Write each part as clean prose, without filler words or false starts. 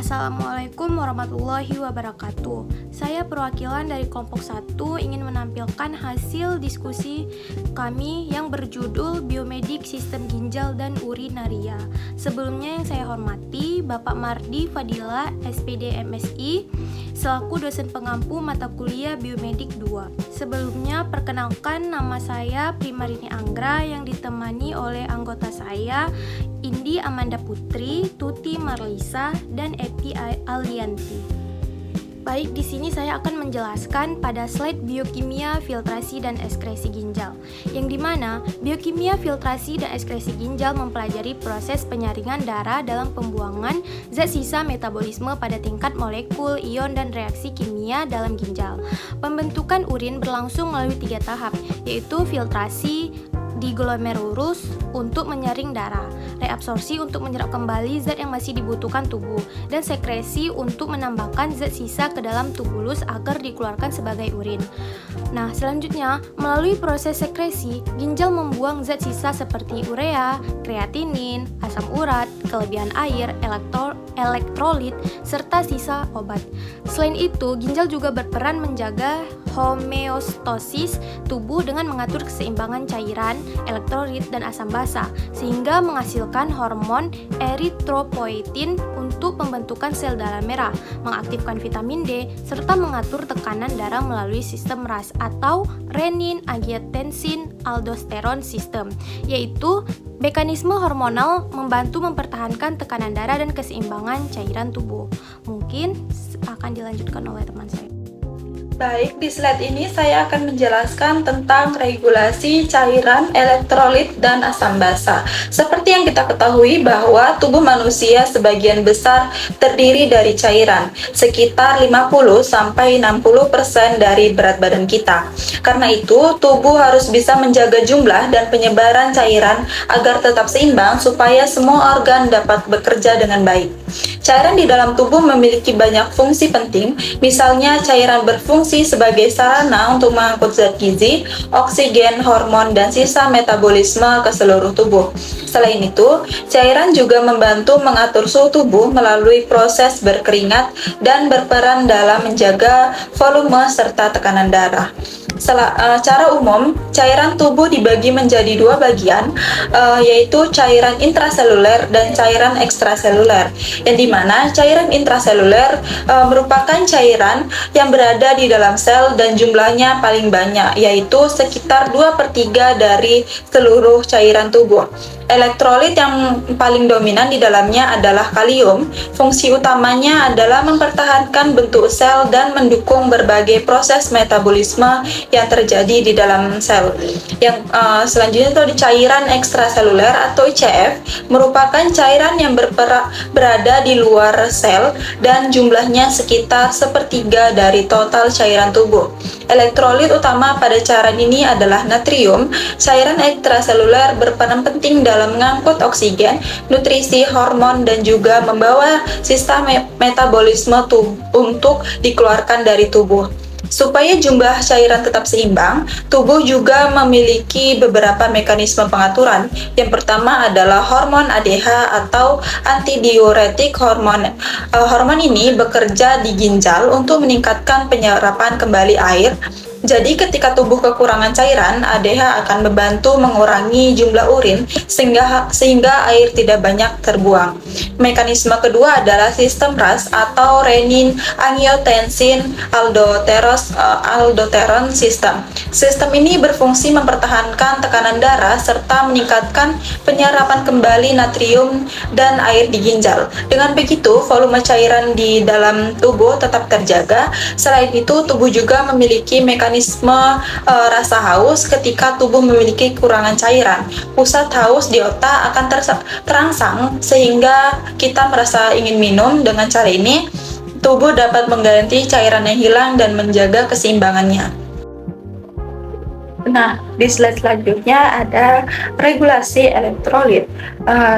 Assalamualaikum warahmatullahi wabarakatuh. Saya perwakilan dari kelompok 1 ingin menampilkan hasil diskusi kami yang berjudul Biomedik Sistem Ginjal dan Urinaria. Sebelumnya yang saya hormati Bapak Mardi Fadila, SPD MSI, selaku dosen pengampu mata kuliah Biomedik 2. Sebelumnya perkenalkan, nama saya Primarini Anggra yang ditemani oleh anggota saya Indi Amanda Putri, Tuti Marlisa, dan Eti Alianti. Baik, di sini saya akan menjelaskan pada slide biokimia, filtrasi, dan ekskresi ginjal, yang dimana biokimia, filtrasi, dan ekskresi ginjal mempelajari proses penyaringan darah dalam pembuangan zat sisa metabolisme pada tingkat molekul, ion, dan reaksi kimia dalam ginjal. Pembentukan urin berlangsung melalui 3 tahap, yaitu filtrasi di glomerulus untuk menyaring darah, reabsorpsi untuk menyerap kembali zat yang masih dibutuhkan tubuh, dan sekresi untuk menambahkan zat sisa ke dalam tubulus agar dikeluarkan sebagai urin. Nah, selanjutnya, melalui proses sekresi, ginjal membuang zat sisa seperti urea, kreatinin, asam urat, kelebihan air, elektrolit, serta sisa obat. Selain itu, ginjal juga berperan menjaga homeostasis tubuh dengan mengatur keseimbangan cairan, elektrolit, dan asam basa, sehingga menghasilkan hormon eritropoietin untuk pembentukan sel darah merah, mengaktifkan vitamin D, serta mengatur tekanan darah melalui sistem RAS atau renin-angiotensin-aldosteron system, yaitu mekanisme hormonal membantu mempertahankan tekanan darah dan keseimbangan cairan tubuh. Mungkin akan dilanjutkan oleh teman saya. Baik, di slide ini saya akan menjelaskan tentang regulasi cairan, elektrolit, dan asam basa. Seperti yang kita ketahui bahwa tubuh manusia sebagian besar terdiri dari cairan, sekitar 50-60% dari berat badan kita. Karena itu, tubuh harus bisa menjaga jumlah dan penyebaran cairan agar tetap seimbang supaya semua organ dapat bekerja dengan baik. Cairan di dalam tubuh memiliki banyak fungsi penting, misalnya cairan berfungsi sebagai sarana untuk mengangkut zat gizi, oksigen, hormon, dan sisa metabolisme ke seluruh tubuh. Selain itu, cairan juga membantu mengatur suhu tubuh melalui proses berkeringat dan berperan dalam menjaga volume serta tekanan darah. Secara umum, cairan tubuh dibagi menjadi 2 bagian, yaitu cairan intraseluler dan cairan ekstraseluler, yang dimana cairan intraseluler merupakan cairan yang berada di dalam sel dan jumlahnya paling banyak, yaitu sekitar 2/3 dari seluruh cairan tubuh. Elektrolit yang paling dominan di dalamnya adalah kalium. Fungsi utamanya adalah mempertahankan bentuk sel dan mendukung berbagai proses metabolisme yang terjadi di dalam sel. Yang selanjutnya itu di cairan ekstraseluler atau ICF, merupakan cairan yang berada di luar sel dan jumlahnya sekitar 1/3 dari total cairan tubuh. Elektrolit utama pada cairan ini adalah natrium. Cairan ekstraseluler berperan penting dalam mengangkut oksigen, nutrisi, hormon, dan juga membawa sisa metabolisme untuk dikeluarkan dari tubuh. Supaya jumlah cairan tetap seimbang, tubuh juga memiliki beberapa mekanisme pengaturan. Yang pertama adalah hormon ADH atau antidiuretik hormon. Hormon ini bekerja di ginjal untuk meningkatkan penyerapan kembali air. Jadi ketika tubuh kekurangan cairan, ADH akan membantu mengurangi jumlah urin sehingga air tidak banyak terbuang. Mekanisme kedua adalah sistem RAS atau renin-angiotensin-aldosteron system. Sistem ini berfungsi mempertahankan tekanan darah serta meningkatkan penyerapan kembali natrium dan air di ginjal. Dengan begitu, volume cairan di dalam tubuh tetap terjaga. Selain itu, tubuh juga memiliki mekanisme rasa haus ketika tubuh memiliki kekurangan cairan. Pusat haus di otak akan terangsang sehingga kita merasa ingin minum. Dengan cara ini, tubuh dapat mengganti cairan yang hilang dan menjaga keseimbangannya. Nah, di slide selanjutnya ada regulasi elektrolit.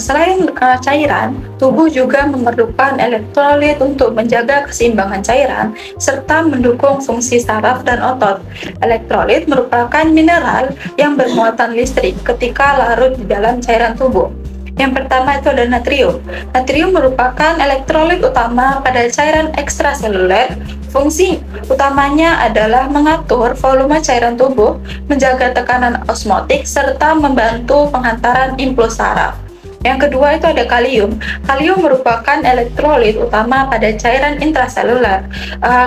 Selain cairan, tubuh juga memerlukan elektrolit untuk menjaga keseimbangan cairan serta mendukung fungsi saraf dan otot. Elektrolit merupakan mineral yang bermuatan listrik ketika larut di dalam cairan tubuh. Yang pertama itu ada natrium. Natrium merupakan elektrolit utama pada cairan ekstraseluler. Fungsi utamanya adalah mengatur volume cairan tubuh, menjaga tekanan osmotik, serta membantu penghantaran impuls saraf. Yang kedua itu ada kalium. Kalium merupakan elektrolit utama pada cairan intraseluler.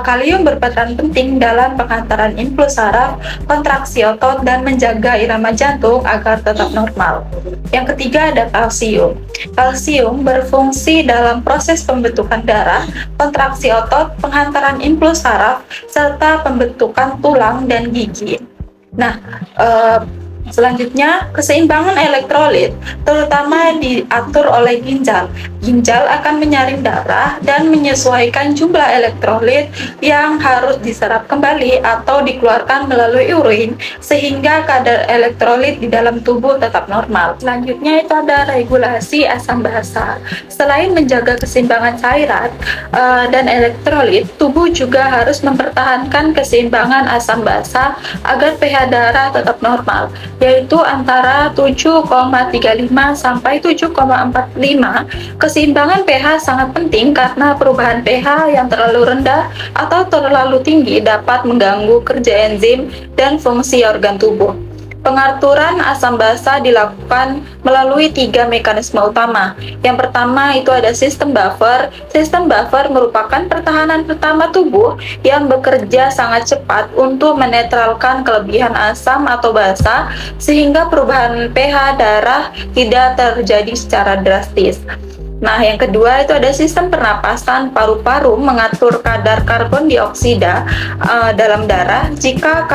Kalium berperan penting dalam penghantaran impuls saraf, kontraksi otot, dan menjaga irama jantung agar tetap normal. Yang ketiga ada kalsium. Kalsium berfungsi dalam proses pembentukan darah, kontraksi otot, penghantaran impuls saraf, serta pembentukan tulang dan gigi. Nah, selanjutnya, keseimbangan elektrolit terutama diatur oleh ginjal. Ginjal akan menyaring darah dan menyesuaikan jumlah elektrolit yang harus diserap kembali atau dikeluarkan melalui urin sehingga kadar elektrolit di dalam tubuh tetap normal. Selanjutnya itu ada regulasi asam basa. Selain menjaga keseimbangan cairan dan elektrolit, tubuh juga harus mempertahankan keseimbangan asam basa agar pH darah tetap normal, yaitu antara 7,35 sampai 7,45. Keseimbangan pH sangat penting karena perubahan pH yang terlalu rendah atau terlalu tinggi dapat mengganggu kerja enzim dan fungsi organ tubuh. Pengaturan asam basa dilakukan melalui 3 mekanisme utama. Yang pertama itu ada sistem buffer. Sistem buffer merupakan pertahanan pertama tubuh yang bekerja sangat cepat untuk menetralkan kelebihan asam atau basa sehingga perubahan pH darah tidak terjadi secara drastis. Nah, yang kedua itu ada sistem pernapasan. Paru-paru mengatur kadar karbon dioksida dalam darah. Jika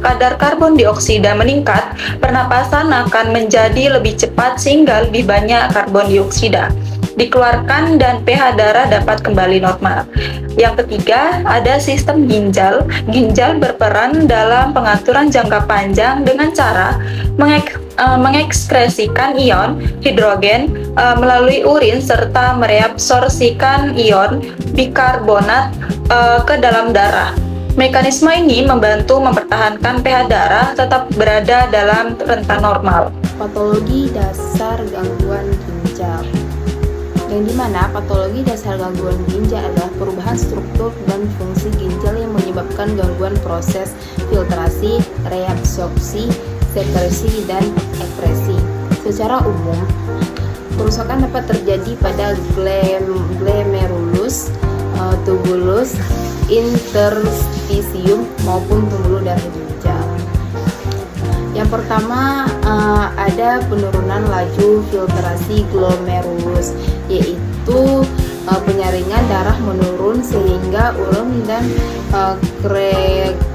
kadar karbon dioksida meningkat, pernapasan akan menjadi lebih cepat sehingga lebih banyak karbon dioksida dikeluarkan dan pH darah dapat kembali normal. Yang ketiga, ada sistem ginjal. Ginjal berperan dalam pengaturan jangka panjang dengan cara mengekskresikan ion hidrogen melalui urin serta mereabsorpsikan ion bikarbonat ke dalam darah. Mekanisme ini membantu mempertahankan pH darah tetap berada dalam rentang normal. Patologi dasar gangguan ginjal, yang dimana patologi dasar gangguan ginjal adalah perubahan struktur dan fungsi ginjal yang menyebabkan gangguan proses filtrasi, reabsorpsi, sekresi, dan ekskresi. Secara umum, kerusakan dapat terjadi pada glomerulus, tubulus, interstisium, maupun pembuluh darah ginjal. Yang pertama ada penurunan laju filtrasi glomerulus, yaitu penyaringan darah menurun sehingga urin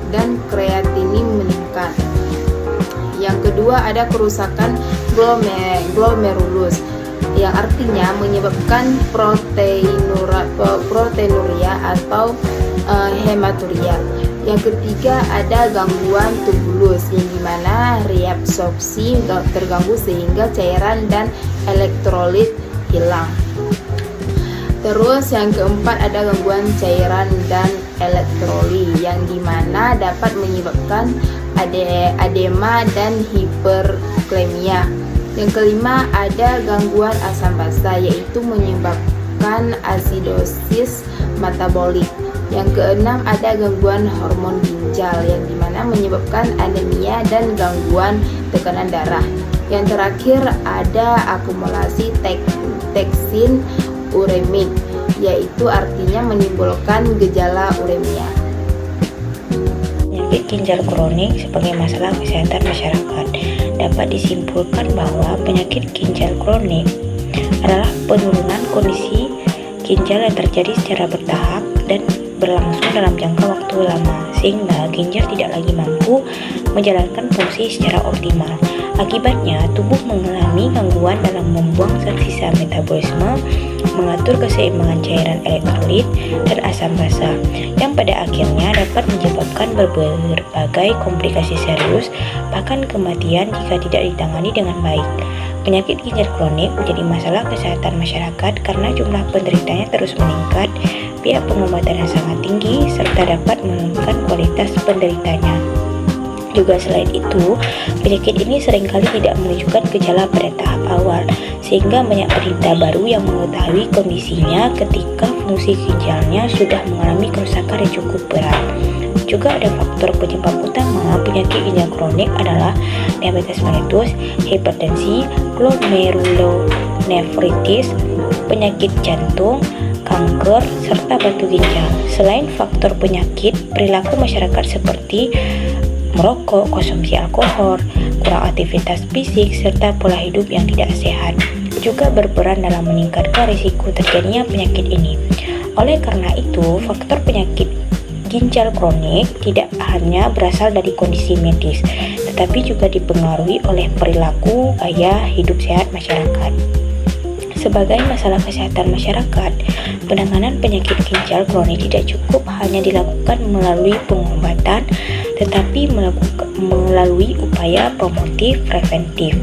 dan kreatinin meningkat. Yang kedua ada kerusakan glomerulus, yang artinya menyebabkan proteinuria atau hematuria. Yang ketiga ada gangguan tubulus, yang dimana reabsorpsi terganggu sehingga cairan dan elektrolit hilang. Terus yang keempat ada gangguan cairan dan elektrolit, yang dimana dapat menyebabkan edema dan hiperklemia. Yang kelima ada gangguan asam basa, yaitu menyebabkan asidosis metabolik. Yang keenam ada gangguan hormon ginjal, yang dimana menyebabkan anemia dan gangguan tekanan darah. Yang terakhir ada akumulasi toksin uremik, yaitu artinya menimbulkan gejala uremia. Penyakit ginjal kronik sebagai masalah kesehatan masyarakat. Dapat disimpulkan bahwa penyakit ginjal kronik adalah penurunan kondisi ginjal yang terjadi secara bertahap dan berlangsung dalam jangka waktu lama, sehingga ginjal tidak lagi mampu menjalankan fungsi secara optimal. Akibatnya, tubuh mengalami gangguan dalam membuang zat sisa metabolisme, mengatur keseimbangan cairan elektrolit dan asam basa, yang pada akhirnya dapat menyebabkan berbagai komplikasi serius, bahkan kematian jika tidak ditangani dengan baik. Penyakit ginjal kronik menjadi masalah kesehatan masyarakat karena jumlah penderitanya terus meningkat, biaya pengobatan yang sangat tinggi, serta dapat menurunkan kualitas penderitanya. Juga selain itu, penyakit ini seringkali tidak menunjukkan gejala pada tahap awal, sehingga banyak penderita baru yang mengetahui kondisinya ketika fungsi ginjalnya sudah mengalami kerusakan yang cukup berat. Juga ada faktor penyebab utama penyakit ginjal kronik adalah diabetes mellitus, hipertensi, glomerulonefritis, penyakit jantung, kanker, serta batu ginjal. Selain faktor penyakit, perilaku masyarakat seperti merokok, konsumsi alkohol, kurang aktivitas fisik, serta pola hidup yang tidak sehat juga berperan dalam meningkatkan risiko terjadinya penyakit ini. Oleh karena itu, faktor penyakit ginjal kronik tidak hanya berasal dari kondisi medis, tetapi juga dipengaruhi oleh perilaku gaya hidup sehat masyarakat. Sebagai masalah kesehatan masyarakat, penanganan penyakit ginjal kronik tidak cukup hanya dilakukan melalui pengobatan, tetapi melalui upaya promotif, preventif,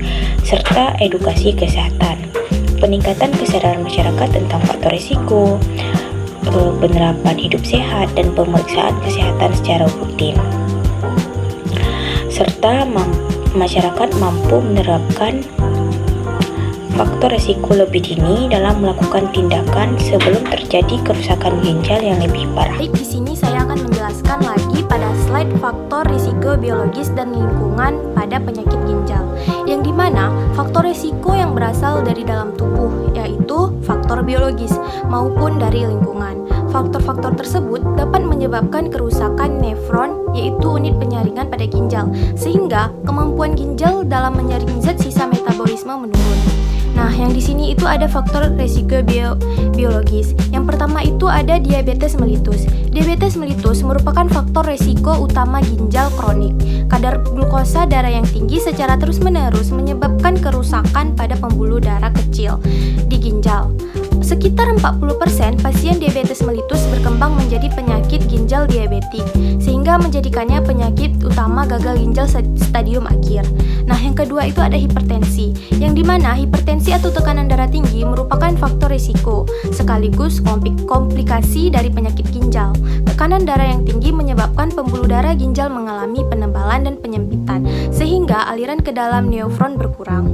serta edukasi kesehatan. Peningkatan kesadaran masyarakat tentang faktor risiko, penerapan hidup sehat, dan pemeriksaan kesehatan secara rutin, serta masyarakat mampu menerapkan faktor risiko lebih dini dalam melakukan tindakan sebelum terjadi kerusakan ginjal yang lebih parah. Baik, di sini saya akan menjelaskan lagi pada slide faktor risiko biologis dan lingkungan pada penyakit ginjal, yang dimana faktor risiko yang berasal dari dalam tubuh, yaitu faktor biologis, maupun dari lingkungan. Faktor-faktor tersebut dapat menyebabkan kerusakan nefron, yaitu unit penyaringan pada ginjal, sehingga kemampuan ginjal dalam menyaring zat sisa metabolisme menurun. Nah, yang di sini itu ada faktor risiko biologis. Yang pertama itu ada diabetes mellitus. Diabetes mellitus merupakan faktor risiko utama ginjal kronik. Kadar glukosa darah yang tinggi secara terus-menerus menyebabkan kerusakan pada pembuluh darah kecil di ginjal. Sekitar 40% pasien diabetes mellitus berkembang menjadi penyakit ginjal diabetik, sehingga menjadikannya penyakit utama gagal ginjal stadium akhir. Nah, yang kedua itu ada hipertensi, yang dimana hipertensi atau tekanan darah tinggi merupakan faktor risiko, sekaligus komplikasi dari penyakit ginjal. Tekanan darah yang tinggi menyebabkan pembuluh darah ginjal mengalami penebalan dan penyempitan, sehingga aliran ke dalam nefron berkurang.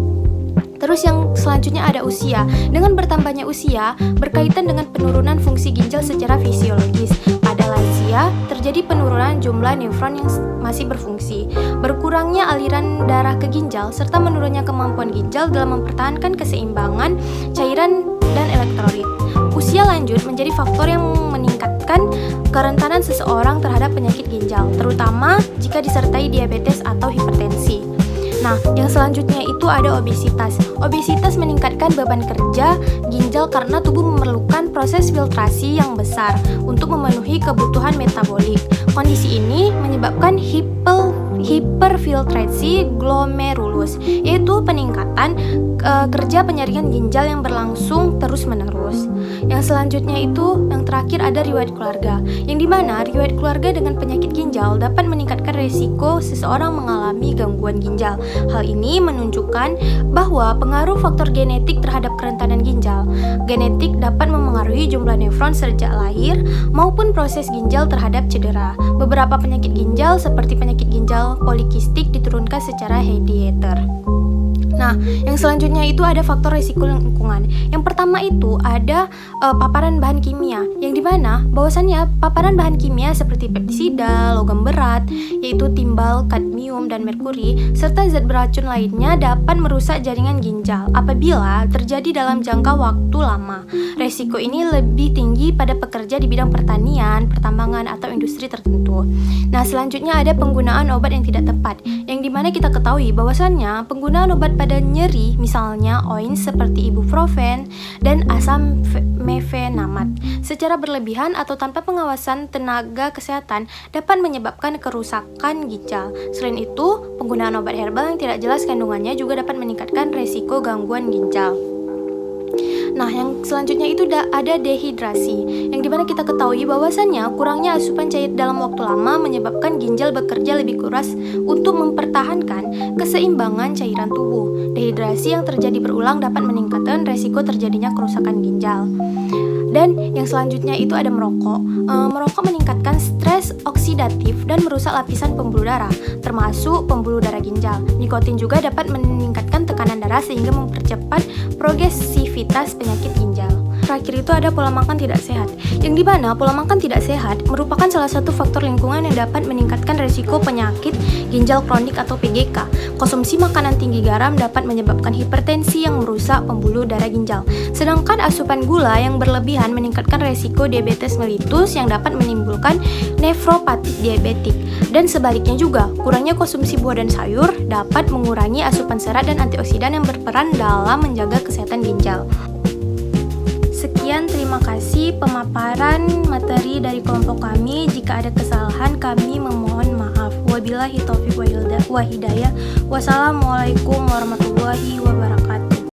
Terus yang selanjutnya ada usia. Dengan bertambahnya usia, berkaitan dengan penurunan fungsi ginjal secara fisiologis. Pada lansia, terjadi penurunan jumlah nefron yang masih berfungsi, berkurangnya aliran darah ke ginjal, serta menurunnya kemampuan ginjal dalam mempertahankan keseimbangan cairan dan elektrolit. Usia lanjut menjadi faktor yang meningkatkan kerentanan seseorang terhadap penyakit ginjal, terutama jika disertai diabetes atau hipertensi. Nah, yang selanjutnya itu ada obesitas. Obesitas meningkatkan beban kerja ginjal karena tubuh memerlukan proses filtrasi yang besar untuk memenuhi kebutuhan metabolik. Kondisi ini menyebabkan hiperfiltrasi glomerulus, yaitu peningkatan kerja penyaringan ginjal yang berlangsung terus-menerus. Yang selanjutnya itu, yang terakhir ada riwayat keluarga, yang dimana riwayat keluarga dengan penyakit ginjal dapat meningkatkan risiko seseorang mengalami gangguan ginjal. Hal ini menunjukkan bahwa pengaruh faktor genetik terhadap kerentanan ginjal. Genetik dapat memengaruhi jumlah nefron sejak lahir maupun proses ginjal terhadap cedera. Beberapa penyakit ginjal seperti penyakit ginjal polikistik diturunkan secara herediter. Nah, yang selanjutnya itu ada faktor risiko lingkungan. Yang pertama itu ada paparan bahan kimia, yang dimana bahwasannya paparan bahan kimia seperti pestisida, logam berat, yaitu timbal, kadmium, dan merkuri, serta zat beracun lainnya dapat merusak jaringan ginjal apabila terjadi dalam jangka waktu lama. Risiko ini lebih tinggi pada pekerja di bidang pertanian, pertambangan, atau industri tertentu. Nah, selanjutnya ada penggunaan obat yang tidak tepat, yang dimana kita ketahui bahwasannya penggunaan obat pada nyeri, misalnya OINS seperti ibuprofen dan asam mefenamat, secara berlebihan atau tanpa pengawasan tenaga kesehatan dapat menyebabkan kerusakan ginjal. Selain itu, penggunaan obat herbal yang tidak jelas kandungannya juga dapat meningkatkan resiko gangguan ginjal. Nah, yang selanjutnya itu ada dehidrasi, yang dimana kita ketahui bahwasannya kurangnya asupan cair dalam waktu lama menyebabkan ginjal bekerja lebih keras untuk mempertahankan keseimbangan cairan tubuh. Dehidrasi yang terjadi berulang dapat meningkatkan resiko terjadinya kerusakan ginjal. Dan yang selanjutnya itu ada merokok. Merokok meningkatkan stres oksidatif dan merusak lapisan pembuluh darah, termasuk pembuluh darah ginjal. Nikotin juga dapat meningkatkan tekanan darah sehingga mempercepat progresivitas penyakit ginjal. Terakhir itu ada pola makan tidak sehat, yang dimana pola makan tidak sehat merupakan salah satu faktor lingkungan yang dapat meningkatkan resiko penyakit ginjal kronik atau PGK. Konsumsi makanan tinggi garam dapat menyebabkan hipertensi yang merusak pembuluh darah ginjal. Sedangkan asupan gula yang berlebihan meningkatkan resiko diabetes mellitus yang dapat menimbulkan nefropatik diabetik. Dan sebaliknya juga, kurangnya konsumsi buah dan sayur dapat mengurangi asupan serat dan antioksidan yang berperan dalam menjaga kesehatan ginjal. Sekian, terima kasih pemaparan materi dari kelompok kami. Jika ada kesalahan, kami memohon maaf. Wabillahi taufiq wa hidayah. Wassalamualaikum warahmatullahi wabarakatuh.